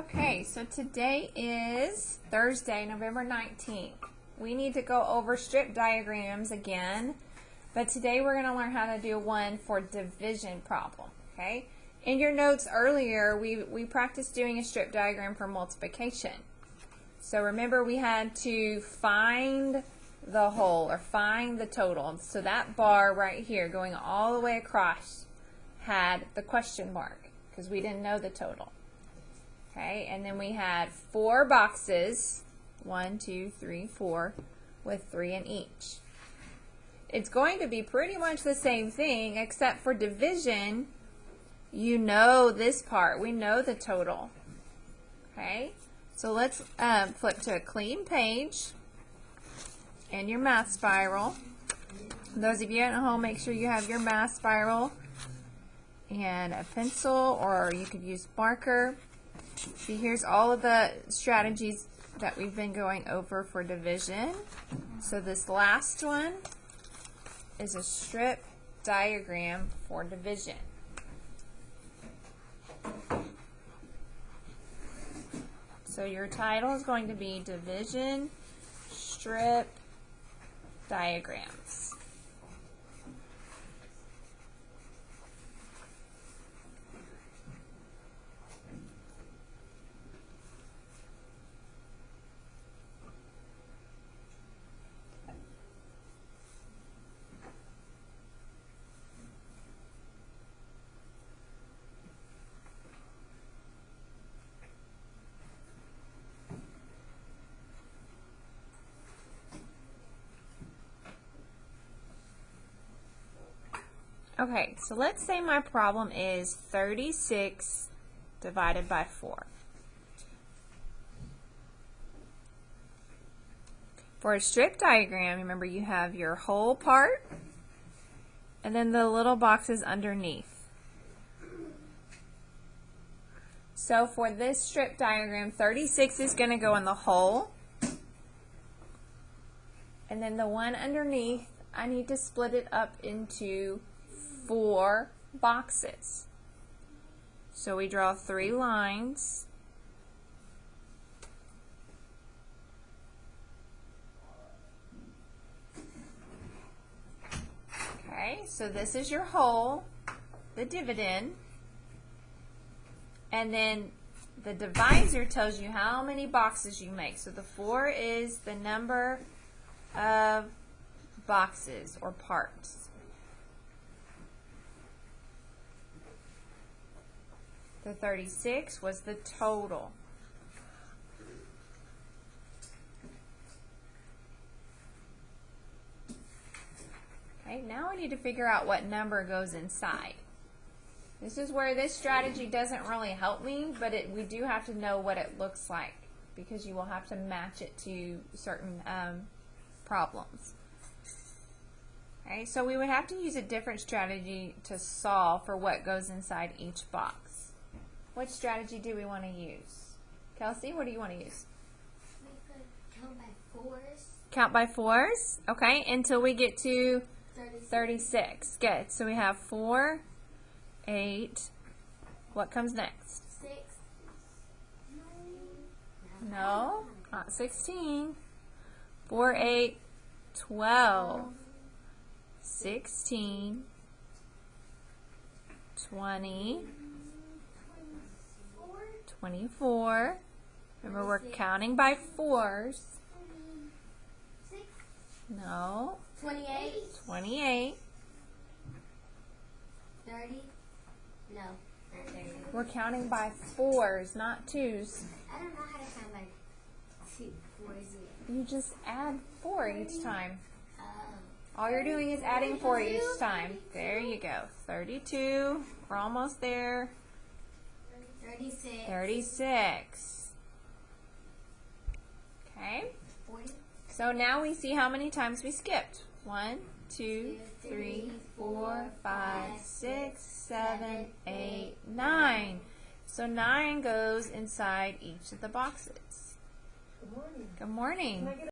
Okay, so today is Thursday, November 19th. We need to go over strip diagrams again, but today we're going to learn how to do one for division problem, okay? In your notes earlier, we practiced doing a strip diagram for multiplication. So remember we had to find the whole or find the total. So that bar right here going all the way across had the question mark because we didn't know the total. Okay, and then we had 4 boxes, 1, 2, 3, 4, with 3 in each. It's going to be pretty much the same thing, except for division, you know this part. We know the total. Okay, so let's flip to a clean page and your math spiral. Those of you at home, make sure you have your math spiral and a pencil, or you could use marker. See, here's all of the strategies that we've been going over for division. So this last one is a strip diagram for division. So your title is going to be Division Strip Diagrams. Okay, so let's say my problem is 36 divided by 4. For a strip diagram, remember you have your whole part and then the little boxes underneath. So for this strip diagram, 36 is going to go in the whole, and then the one underneath, I need to split it up into 4 boxes. So we draw 3 lines. Okay, so this is your whole, the dividend, and then the divisor tells you how many boxes you make. So the 4 is the number of boxes or parts. The 36 was the total. Okay, now we need to figure out what number goes inside. This is where this strategy doesn't really help me, but we do have to know what it looks like because you will have to match it to certain problems. Okay, so we would have to use a different strategy to solve for what goes inside each box. What strategy do we want to use? Kelsey, what do you want to use? We could count by 4s. Count by 4s? Okay, until we get to 36. 36. Good. So we have 4, 8. What comes next? 6. No, not 16. 4, 8, 12. 16. 20. 24. Remember, we're counting by 4s. 26. No. 28. 28. 30. No. Not 30. We're counting by 4s, not 2s. I don't know how to count by 4s yet. You just add 4 each time. Oh. All you're doing is adding 4 each time. There you go. 32. We're almost there. 36. 36. Okay. 40. So now we see how many times we skipped. 1, 2, 3, 4, 5, 6, 7, 8, 9. So 9 goes inside each of the boxes. Good morning. Good morning.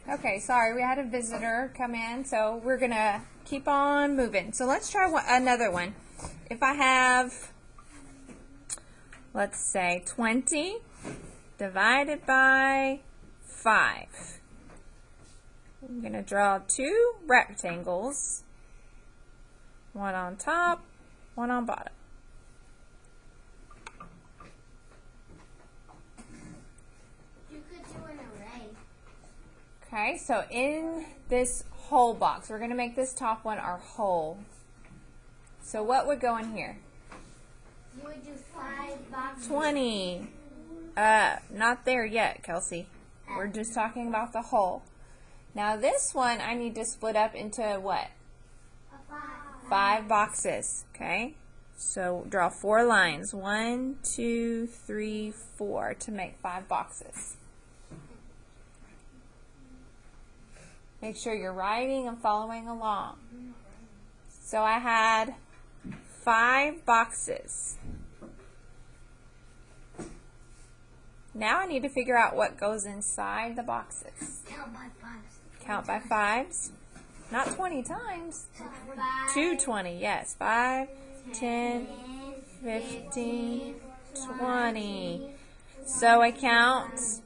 Okay, sorry, we had a visitor come in, so we're going to keep on moving. So let's try another one. If I have let's say 20 divided by 5. I'm going to draw 2 rectangles, one on top, one on bottom. You could do an array. Okay, so in this whole box, we're going to make this top one our whole. So what would go in here? You would do 5 boxes. 20. Not there yet, Kelsey. We're just talking about the whole. Now this one I need to split up into what? 5 boxes, okay? So draw 4 lines. 1, 2, 3, 4 to make 5 boxes. Make sure you're writing and following along. So I had 5 boxes. Now I need to figure out what goes inside the boxes. Count by 5. Count by 5s. Not 20 times. 5, 220, yes. 5, 10, 15, 20. So I count.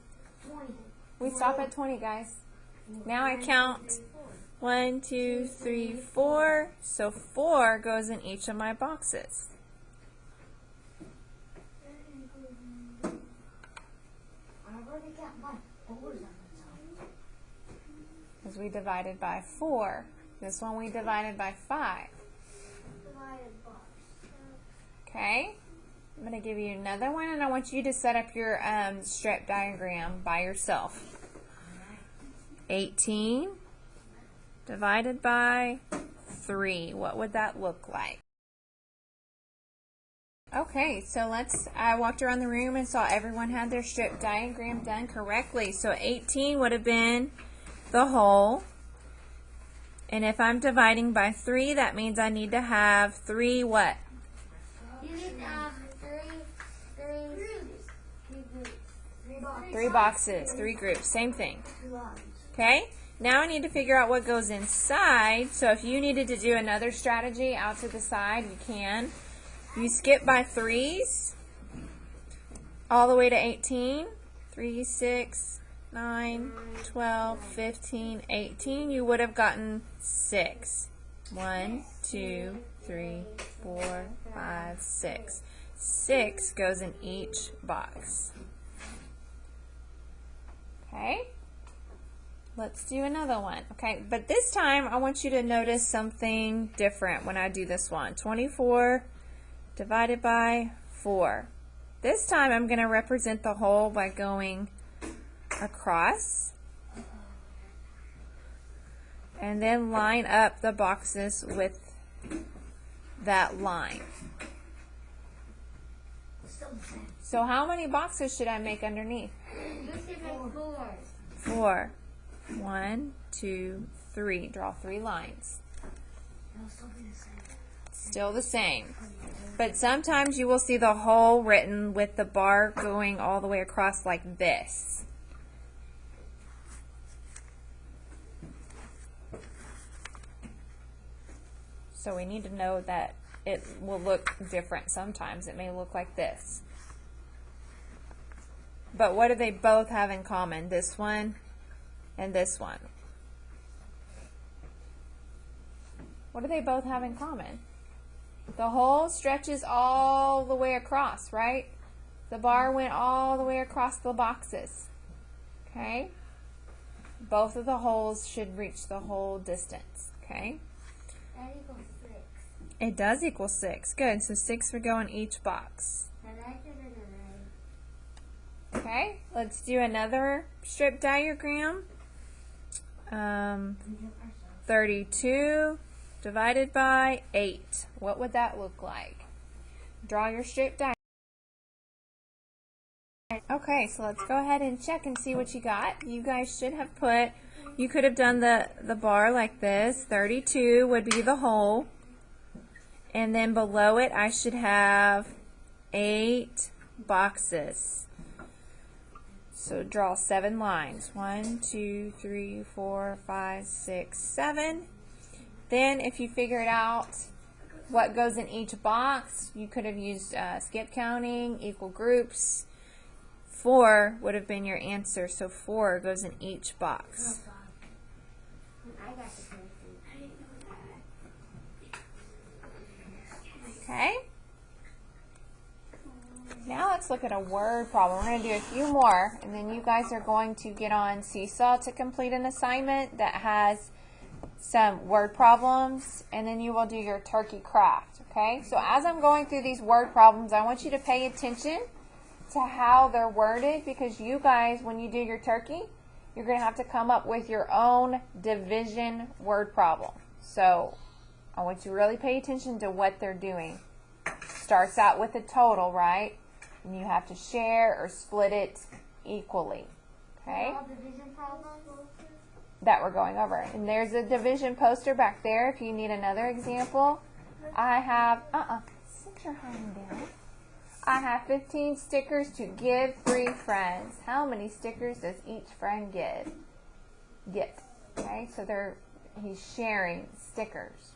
20. We stop at 20, guys. Now I count 1, 2, 3, 4. So 4 goes in each of my boxes. Because we divided by 4. This one we divided by 5. Okay? I'm going to give you another one, and I want you to set up your strip diagram by yourself. 18 divided by 3. What would that look like? Okay, so I walked around the room and saw everyone had their strip diagram done correctly. So 18 would have been the whole. And if I'm dividing by 3, that means I need to have 3 what? You need to have 3 boxes, 3 groups, same thing. Okay? Now I need to figure out what goes inside. So if you needed to do another strategy out to the side, you can. You skip by 3s all the way to 18. 3, 6, 9, 12, 15, 18. You would have gotten 6. 1, 2, 3, 4, 5, 6. 6 goes in each box. Okay? Let's do another one. Okay, but this time I want you to notice something different when I do this one. 24 divided by 4. This time I'm going to represent the whole by going across and then line up the boxes with that line. So how many boxes should I make underneath? You should make 4. 4. 1, 2, 3. Draw 3 lines. Still the same. But sometimes you will see the whole written with the bar going all the way across like this. So we need to know that it will look different sometimes. It may look like this. But what do they both have in common? This one and this one. What do they both have in common? The whole stretches all the way across, right? The bar went all the way across the boxes. Okay? Both of the holes should reach the whole distance. Okay? That equals 6. It does equal 6. Good. So 6 would go in each box. And I did an array. Okay? Let's do another strip diagram. 32 divided by 8. What would that look like? Draw your strip diagram. Okay, so let's go ahead and check and see what you got. You guys should have put, you could have done the bar like this. 32 would be the whole. And then below it, I should have 8 boxes. So draw 7 lines. 1, 2, 3, 4, 5, 6, 7. Then if you figure it out, what goes in each box. You could have used skip counting, equal groups. 4 would have been your answer, so 4 goes in each box. I got the same thing. I didn't know that. Okay? Now let's look at a word problem. We're going to do a few more, and then you guys are going to get on Seesaw to complete an assignment that has some word problems, and then you will do your turkey craft. Okay? So as I'm going through these word problems, I want you to pay attention to how they're worded, because you guys, when you do your turkey, you're going to have to come up with your own division word problem. So I want you to really pay attention to what they're doing. Starts out with a total, right? And you have to share or split it equally. Okay? All division problems? That we're going over. And there's a division poster back there if you need another example. I have, sit your hand down. I have 15 stickers to give 3 friends. How many stickers does each friend get? Okay, so he's sharing stickers.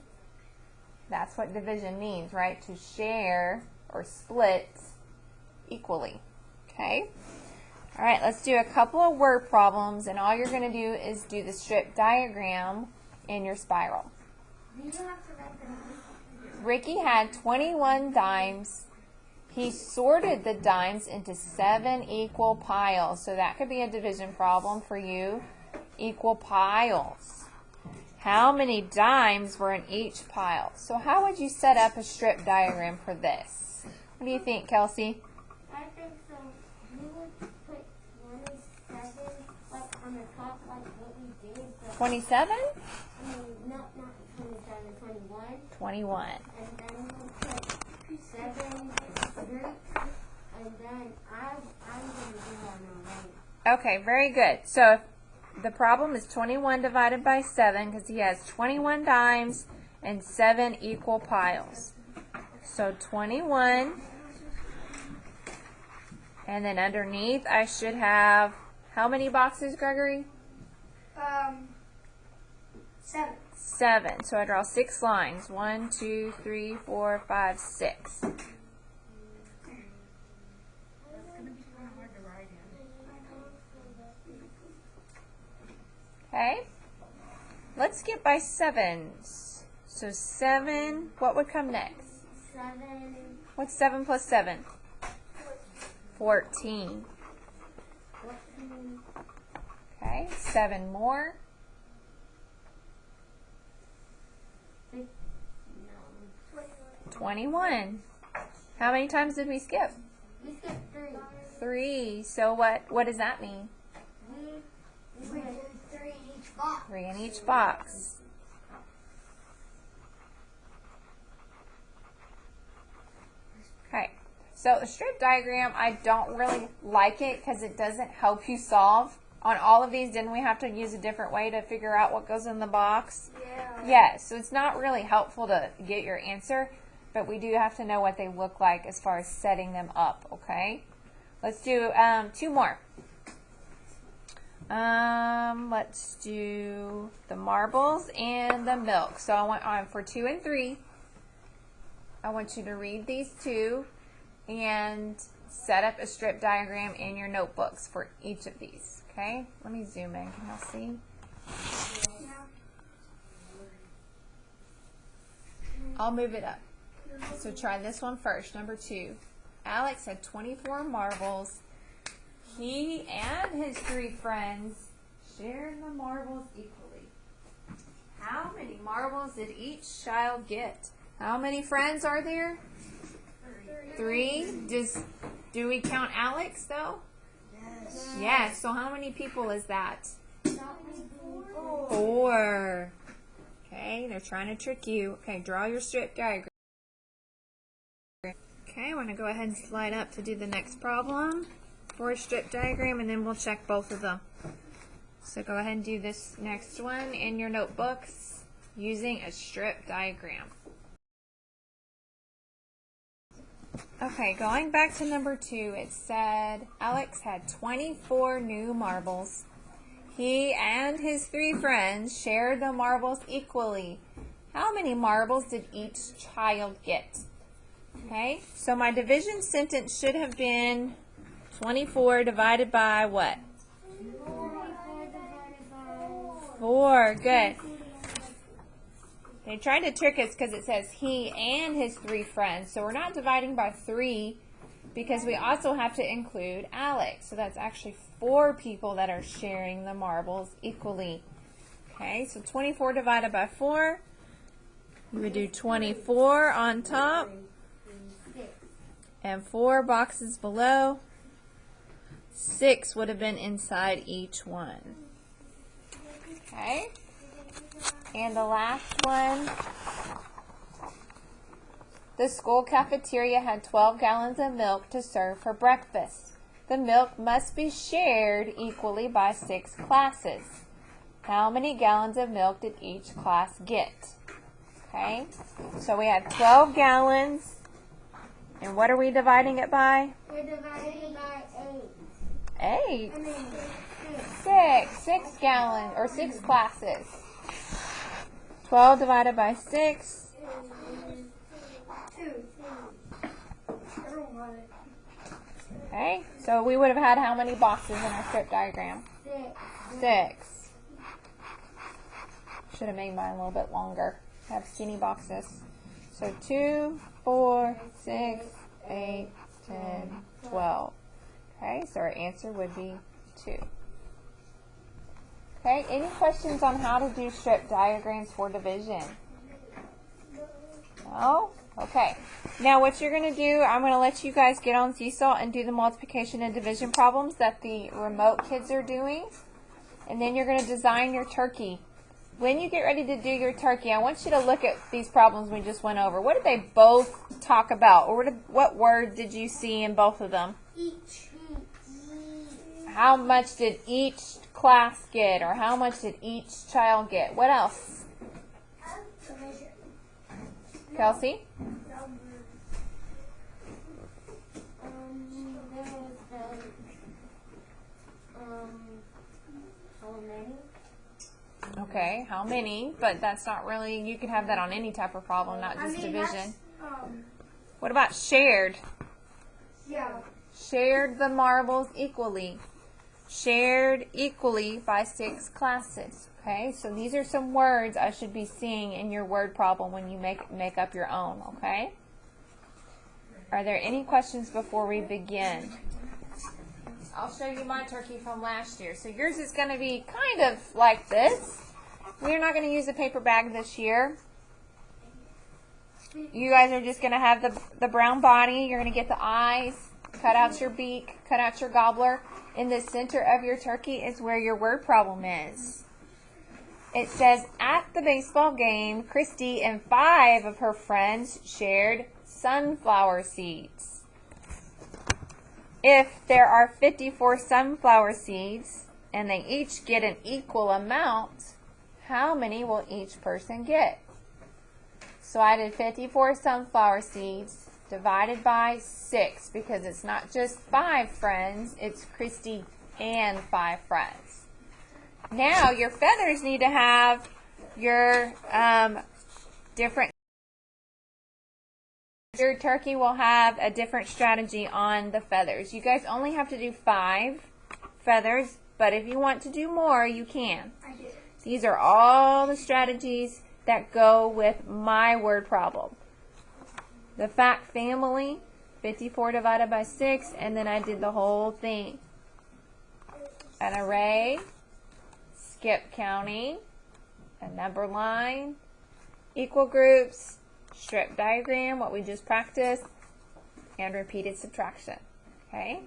That's what division means, right? To share or split equally. Okay? All right, let's do a couple of word problems, and all you're going to do is do the strip diagram in your spiral. Do you have to write them? Ricky had 21 dimes. He sorted the dimes into 7 equal piles. So that could be a division problem for you. Equal piles. How many dimes were in each pile? So how would you set up a strip diagram for this? What do you think, Kelsey? I think so. You would put 27 like on the top, like what we did. 27? I mean, not 27, 21. 21. And then we'll put 7 groups, and then I'm going to do on the right. Okay, very good. So the problem is 21 divided by 7 because he has 21 dimes and 7 equal piles. So 21, and then underneath I should have how many boxes, Gregory? 7. 7. So I draw 6 lines. 1, 2, 3, 4, 5, 6. Okay, let's get by 7s. So 7, what would come next? 7. What's 7 plus 7? 14. 14. Okay, 7 more. 21. How many times did we skip? We skipped 3. 3. So what does that mean? We did 3 in each box. 3 in each box. Okay, so the strip diagram, I don't really like it because it doesn't help you solve. On all of these, didn't we have to use a different way to figure out what goes in the box? Yeah. Yes, so it's not really helpful to get your answer, but we do have to know what they look like as far as setting them up, okay? Let's do 2 more. Let's do the marbles and the milk. So I want for 2 and 3, I want you to read these 2 and set up a strip diagram in your notebooks for each of these. Okay, let me zoom in. Can y'all see? I'll move it up. So try this one first, number 2. Alex had 24 marbles. He and his 3 friends shared the marbles equally. How many marbles did each child get? How many friends are there? 3. Do we count Alex though? Yes. Yes. So how many people is that? 4. 4. Okay, they're trying to trick you. Okay, draw your strip diagram. Okay, I want to go ahead and slide up to do the next problem for a strip diagram, and then we'll check both of them. So go ahead and do this next one in your notebooks using a strip diagram. Okay, going back to number 2, it said Alex had 24 new marbles. He and his 3 friends shared the marbles equally. How many marbles did each child get? Okay, so my division sentence should have been 24 divided by what? 4. Good. They tried to trick us because it says he and his 3 friends. So we're not dividing by 3 because we also have to include Alex. So that's actually 4 people that are sharing the marbles equally. Okay, so 24 divided by 4. We would do 24 on top and 4 boxes below. 6 would have been inside each one. Okay. And the last one, the school cafeteria had 12 gallons of milk to serve for breakfast. The milk must be shared equally by 6 classes. How many gallons of milk did each class get? Okay, so we have 12 gallons, and what are we dividing it by? We're dividing it by 8. 8. I mean, 6 gallons, or 6 classes. 12 divided by 6. 2. Okay, so we would have had how many boxes in our strip diagram? 6. Should have made mine a little bit longer. Have skinny boxes. So 2, 4, 6, 8, 10, 12. Okay, so our answer would be 2. Okay, any questions on how to do strip diagrams for division? No? Okay. Now what you're going to do, I'm going to let you guys get on Seesaw and do the multiplication and division problems that the remote kids are doing. And then you're going to design your turkey. When you get ready to do your turkey, I want you to look at these problems we just went over. What did they both talk about? Or what word did you see in both of them? Each. How much did each class get, or how much did each child get? What else? Kelsey? How many? Okay, how many? But that's not really, you could have that on any type of problem, not just division. What about shared? Yeah. Shared the marbles equally. Shared equally by 6 classes. Okay, so these are some words I should be seeing in your word problem when you make up your own, okay? Are there any questions before we begin? I'll show you my turkey from last year. So yours is going to be kind of like this. We're not going to use a paper bag this year. You guys are just going to have the brown body. You're going to get the eyes, cut out your beak, cut out your gobbler. In the center of your turkey is where your word problem is. It says, at the baseball game, Christy and 5 of her friends shared sunflower seeds. If there are 54 sunflower seeds and they each get an equal amount, how many will each person get? So I did 54 sunflower seeds divided by 6 because it's not just 5 friends, it's Christy and 5 friends. Now your feathers need to have your different. Your turkey will have a different strategy on the feathers. You guys only have to do 5 feathers, but if you want to do more, you can. These are all the strategies that go with my word problem. The fact family, 54 divided by 6, and then I did the whole thing. An array, skip counting, a number line, equal groups, strip diagram, what we just practiced, and repeated subtraction. Okay?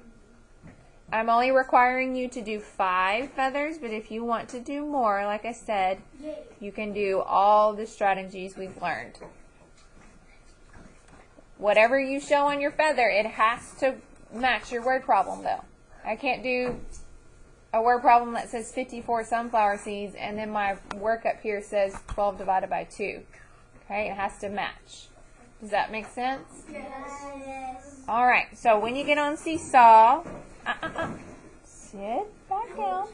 I'm only requiring you to do 5 feathers, but if you want to do more, like I said, you can do all the strategies we've learned. Whatever you show on your feather, it has to match your word problem, though. I can't do a word problem that says 54 sunflower seeds, and then my work up here says 12 divided by 2. Okay, it has to match. Does that make sense? Yes. All right, so when you get on Seesaw, sit back down.